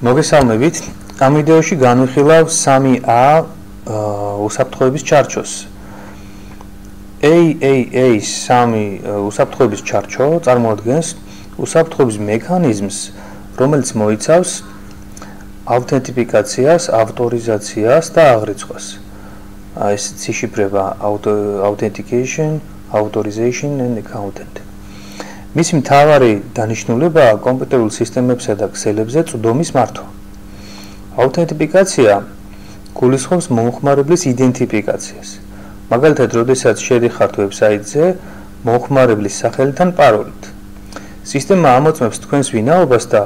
მოგესალმებით. Ამ ვიდეოში განვიხილავ 3A უსაფრთხოების ჩარჩოს. AAA 3 უსაფრთხოების ჩარჩო წარმოადგენს უსაფრთხოების მექანიზმს, რომელიც მოიცავს ავთენტიფიკაციას, ავტორიზაციას და აღრიცხვას. ეს ციფრება authentication, authorization and accountant. მისი მთავარი დანიშნულებაა კომპიუტერულ სისტემებსა და ქსელებზე წვდომის მართვა. ავთენტიფიკაცია გულისხმობს მომხმარებლის იდენტიფიკაციას. მაგალითად, როდესაც შედიხართ ვებსაიტზე მომხმარებლის სახელით ან პაროლით. სისტემა ამოწმებს თქვენს ვინაობას და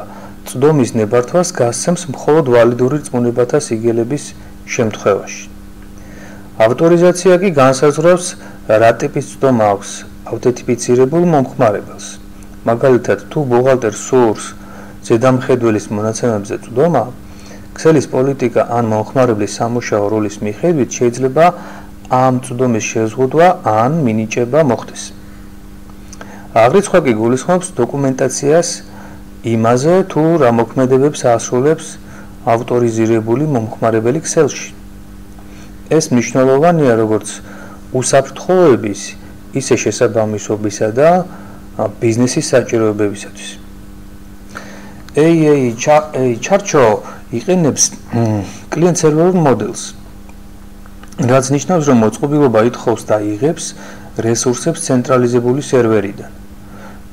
წვდომის ნებართვას გასცემს მხოლოდ ვალიდური რწმუნებათა სიგელების შემთხვევაში. ავტორიზაცია კი განსაზღვრავს, რა ტიპის წვდომა აქვს ავთენტიფიცირებულ მომხმარებელს. მაგალითად, თუ ბუღალტერს სურს ზედამხედველის მონაცემებზე წვდომა, ქსელის პოლიტიკა ან მომხმარებლის სამუშაო როლის მიხედვით შეიძლება ამ წვდომის შეზღუდვა ან მინიჭება მოხდეს. აღრიცხვა კი გულისხმობს დოკუმენტაციას იმაზე, თუ რა მოქმედებებს ასრულებს ავტორიზირებული მომხმარებელი ქსელში. ეს მნიშვნელოვანია როგორც უსაფრთხოების, ისე შესაბამისობისა და ბიზნესის საჭიროებებისათვის. AAA ჩარჩო იყენებს კლient-სერვერულ მოდელს, რაც ნიშნავს, რომ მოწყობილობა ითხოვს და იღებს რესურსებს ცენტრალიზებული სერვერიდან.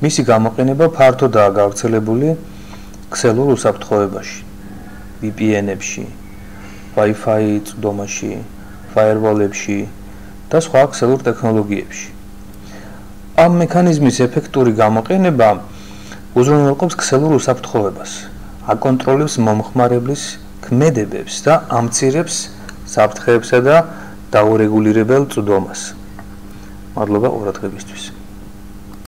მისი გამოყენება ფართოდაა გავრცელებული ქსელურ უსაფრთხოებაში, VPN-ებში, Wi-Fi წვდომაში, firewall-ებში და სხვა ქსელურ ტექნოლოგიებში. ამ მექანიზმის ეფექტური გამოყენება უზრუნველყოფს ქსელურ უსაფრთხოებას, აკონტროლებს მომხმარებლის ქმედებებს და ამცირებს საფრთხეებსა და დაურეგულირებელ წვდომას. მადლობა ყურადღებისთვის.